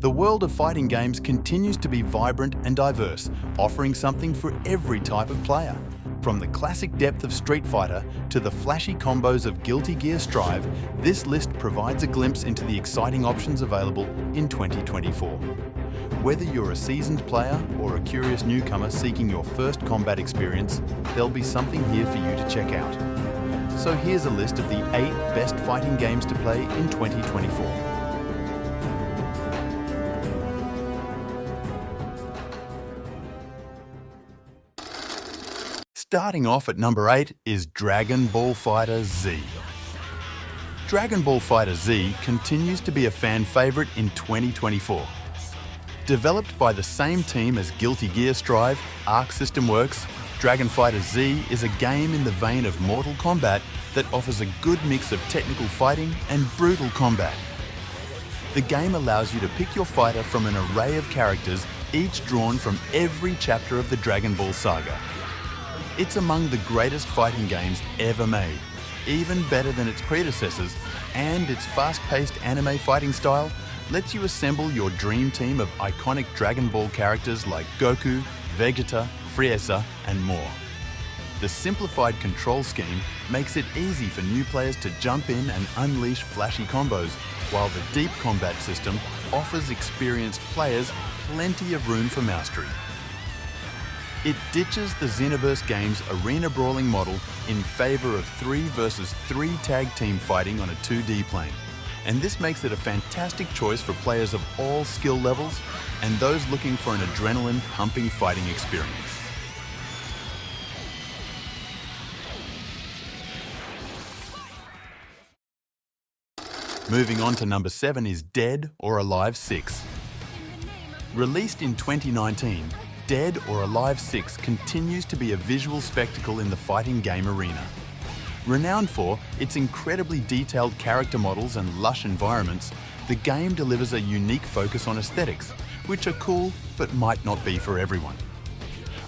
The world of fighting games continues to be vibrant and diverse, offering something for every type of player. From the classic depth of Street Fighter to the flashy combos of Guilty Gear Strive, this list provides a glimpse into the exciting options available in 2024. Whether you're a seasoned player or a curious newcomer seeking your first combat experience, there'll be something here for you to check out. So here's a list of the 8 best fighting games to play in 2024. Starting off at number 8 is Dragon Ball Fighter Z. Dragon Ball Fighter Z continues to be a fan favourite in 2024. Developed by the same team as Guilty Gear Strive, Arc System Works, Dragon Fighter Z is a game in the vein of Mortal Kombat that offers a good mix of technical fighting and brutal combat. The game allows you to pick your fighter from an array of characters, each drawn from every chapter of the Dragon Ball saga. It's among the greatest fighting games ever made, even better than its predecessors, and its fast-paced anime fighting style lets you assemble your dream team of iconic Dragon Ball characters like Goku, Vegeta, Frieza, and more. The simplified control scheme makes it easy for new players to jump in and unleash flashy combos, while the deep combat system offers experienced players plenty of room for mastery. It ditches the Xenoverse game's arena brawling model in favour of 3 versus 3 tag team fighting on a 2D plane. And this makes it a fantastic choice for players of all skill levels and those looking for an adrenaline-pumping fighting experience. Moving on to number 7 is Dead or Alive 6. Released in 2019, Dead or Alive 6 continues to be a visual spectacle in the fighting game arena. Renowned for its incredibly detailed character models and lush environments, the game delivers a unique focus on aesthetics, which are cool but might not be for everyone.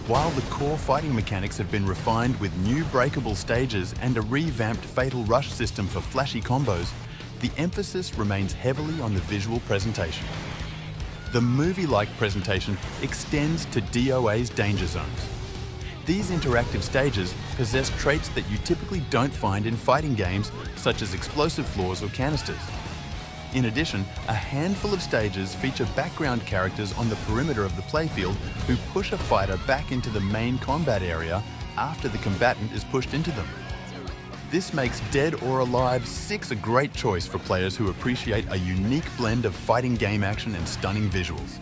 While the core fighting mechanics have been refined with new breakable stages and a revamped Fatal Rush system for flashy combos, the emphasis remains heavily on the visual presentation. The movie-like presentation extends to DOA's danger zones. These interactive stages possess traits that you typically don't find in fighting games, such as explosive floors or canisters. In addition, a handful of stages feature background characters on the perimeter of the playfield who push a fighter back into the main combat area after the combatant is pushed into them. This makes Dead or Alive 6 a great choice for players who appreciate a unique blend of fighting game action and stunning visuals.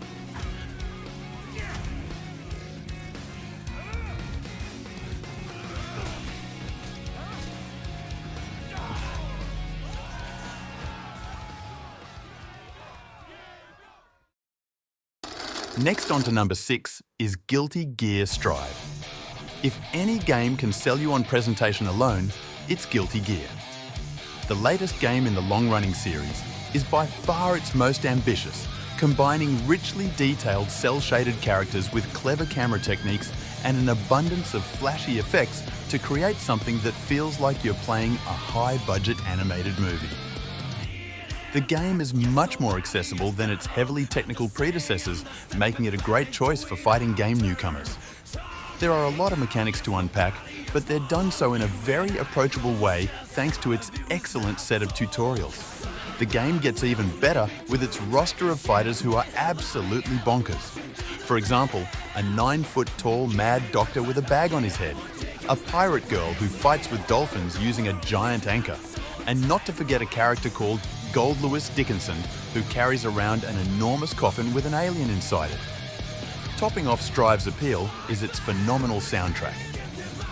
Next on to number 6 is Guilty Gear Strive. If any game can sell you on presentation alone, it's Guilty Gear. The latest game in the long-running series is by far its most ambitious, combining richly detailed cel-shaded characters with clever camera techniques and an abundance of flashy effects to create something that feels like you're playing a high-budget animated movie. The game is much more accessible than its heavily technical predecessors, making it a great choice for fighting game newcomers. There are a lot of mechanics to unpack, but they're done so in a very approachable way thanks to its excellent set of tutorials. The game gets even better with its roster of fighters who are absolutely bonkers. For example, a 9-foot-tall mad doctor with a bag on his head, a pirate girl who fights with dolphins using a giant anchor, and not to forget a character called Gold Lewis Dickinson who carries around an enormous coffin with an alien inside it. Topping off Strive's appeal is its phenomenal soundtrack.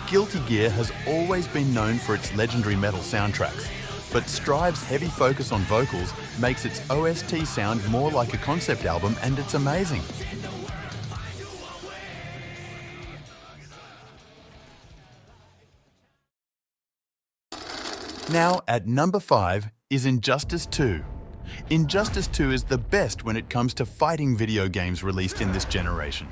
Guilty Gear has always been known for its legendary metal soundtracks, but Strive's heavy focus on vocals makes its OST sound more like a concept album, and it's amazing. Now at number 5 is Injustice 2. Injustice 2 is the best when it comes to fighting video games released in this generation.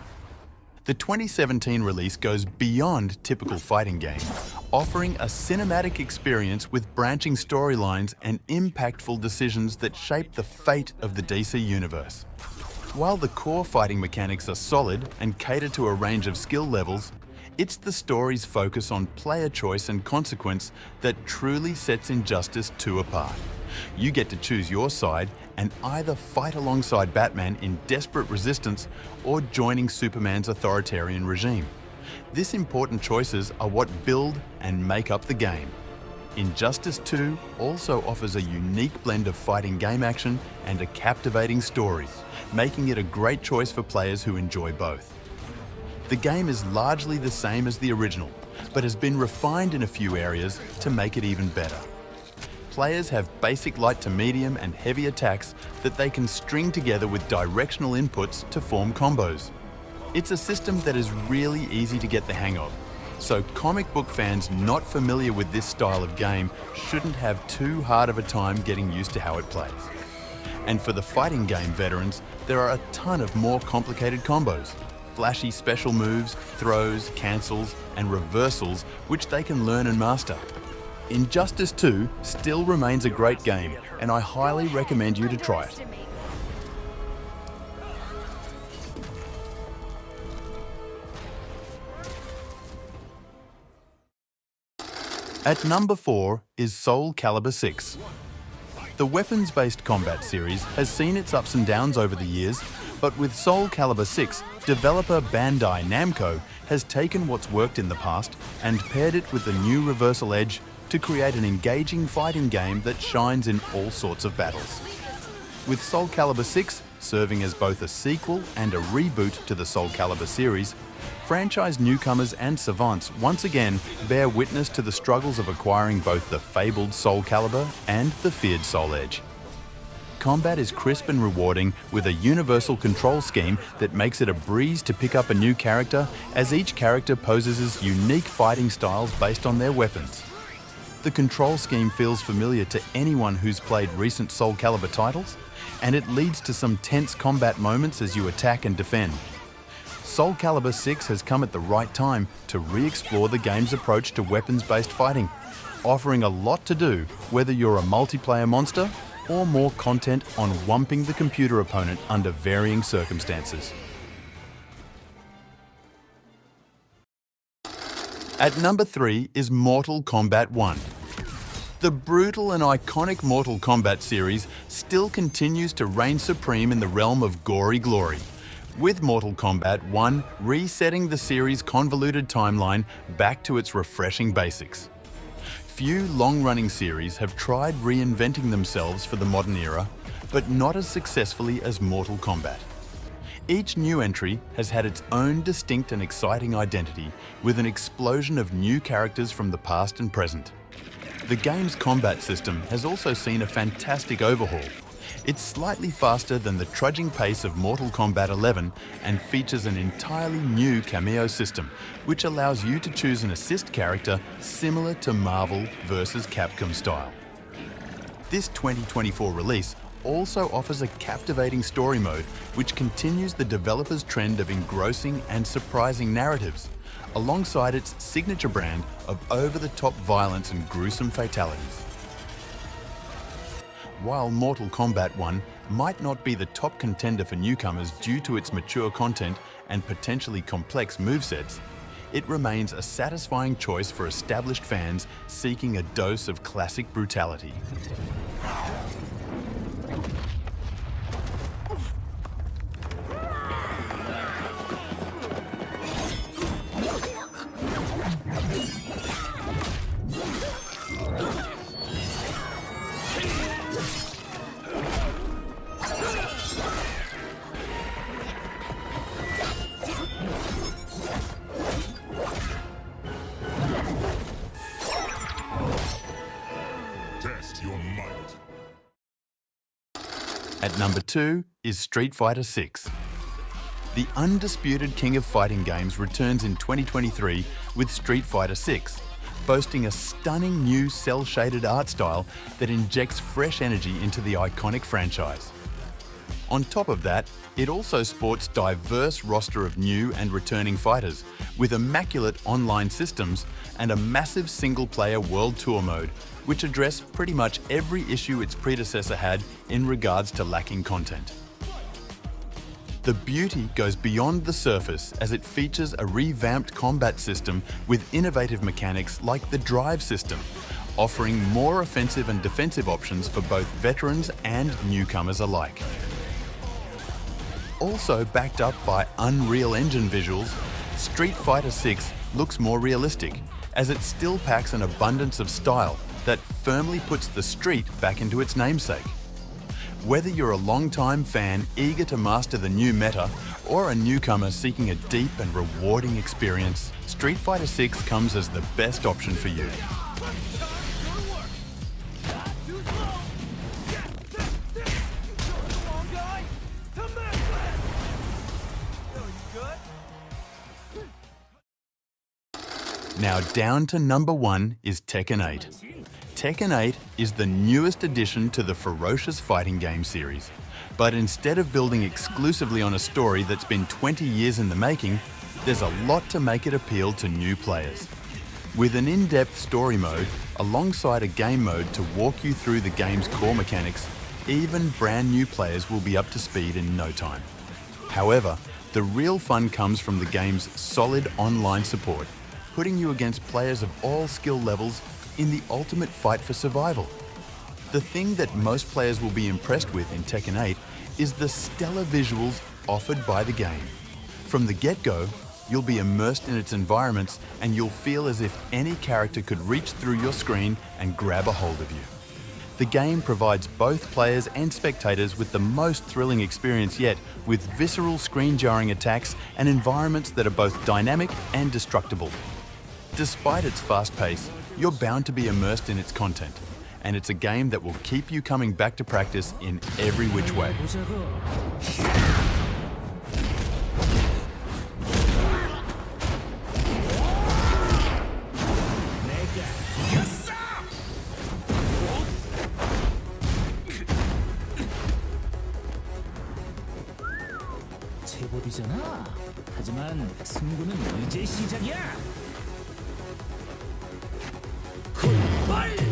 The 2017 release goes beyond typical fighting games, offering a cinematic experience with branching storylines and impactful decisions that shape the fate of the DC universe. While the core fighting mechanics are solid and cater to a range of skill levels, it's the story's focus on player choice and consequence that truly sets Injustice 2 apart. You get to choose your side and either fight alongside Batman in desperate resistance or joining Superman's authoritarian regime. These important choices are what build and make up the game. Injustice 2 also offers a unique blend of fighting game action and a captivating story, making it a great choice for players who enjoy both. The game is largely the same as the original, but has been refined in a few areas to make it even better. Players have basic light to medium and heavy attacks that they can string together with directional inputs to form combos. It's a system that is really easy to get the hang of, so comic book fans not familiar with this style of game shouldn't have too hard of a time getting used to how it plays. And for the fighting game veterans, there are a ton of more complicated combos, flashy special moves, throws, cancels, and reversals which they can learn and master. Injustice 2 still remains a great game, and I highly recommend you to try it. At number 4 is Soul Calibur 6. The weapons-based combat series has seen its ups and downs over the years, but with Soul Calibur 6, developer Bandai Namco has taken what's worked in the past and paired it with a new reversal edge to create an engaging fighting game that shines in all sorts of battles. With Soul Calibur 6 serving as both a sequel and a reboot to the Soul Calibur series, franchise newcomers and savants once again bear witness to the struggles of acquiring both the fabled Soul Calibur and the feared Soul Edge. Combat is crisp and rewarding with a universal control scheme that makes it a breeze to pick up a new character, as each character possesses unique fighting styles based on their weapons. The control scheme feels familiar to anyone who's played recent Soul Calibur titles, and it leads to some tense combat moments as you attack and defend. Soul Calibur 6 has come at the right time to re-explore the game's approach to weapons-based fighting, offering a lot to do whether you're a multiplayer monster or more content on whumping the computer opponent under varying circumstances. At number 3 is Mortal Kombat 1. The brutal and iconic Mortal Kombat series still continues to reign supreme in the realm of gory glory, with Mortal Kombat 1 resetting the series' convoluted timeline back to its refreshing basics. Few long-running series have tried reinventing themselves for the modern era, but not as successfully as Mortal Kombat. Each new entry has had its own distinct and exciting identity, with an explosion of new characters from the past and present. The game's combat system has also seen a fantastic overhaul. It's slightly faster than the trudging pace of Mortal Kombat 11 and features an entirely new cameo system, which allows you to choose an assist character similar to Marvel vs. Capcom style. This 2024 release also offers a captivating story mode, which continues the developer's trend of engrossing and surprising narratives, alongside its signature brand of over-the-top violence and gruesome fatalities. While Mortal Kombat 1 might not be the top contender for newcomers due to its mature content and potentially complex movesets, it remains a satisfying choice for established fans seeking a dose of classic brutality. Test your might. At number 2 is Street Fighter 6. The undisputed king of fighting games returns in 2023 with Street Fighter 6, boasting a stunning new cel-shaded art style that injects fresh energy into the iconic franchise. On top of that, it also sports a diverse roster of new and returning fighters, with immaculate online systems and a massive single-player World Tour mode, which address pretty much every issue its predecessor had in regards to lacking content. The beauty goes beyond the surface as it features a revamped combat system with innovative mechanics like the drive system, offering more offensive and defensive options for both veterans and newcomers alike. Also backed up by Unreal Engine visuals, Street Fighter VI looks more realistic as it still packs an abundance of style that firmly puts the street back into its namesake. Whether you're a long-time fan eager to master the new meta or a newcomer seeking a deep and rewarding experience, Street Fighter VI comes as the best option for you. Now down to number 1 is Tekken 8. Tekken 8 is the newest addition to the ferocious fighting game series. But instead of building exclusively on a story that's been 20 years in the making, there's a lot to make it appeal to new players. With an in-depth story mode, alongside a game mode to walk you through the game's core mechanics, even brand new players will be up to speed in no time. However, the real fun comes from the game's solid online support, putting you against players of all skill levels in the ultimate fight for survival. The thing that most players will be impressed with in Tekken 8 is the stellar visuals offered by the game. From the get-go, you'll be immersed in its environments and you'll feel as if any character could reach through your screen and grab a hold of you. The game provides both players and spectators with the most thrilling experience yet, with visceral screen-jarring attacks and environments that are both dynamic and destructible. Despite its fast pace, you're bound to be immersed in its content, and it's a game that will keep you coming back to practice in every which way. 제법이잖아. 하지만 승부는 이제 시작이야. 굿바이!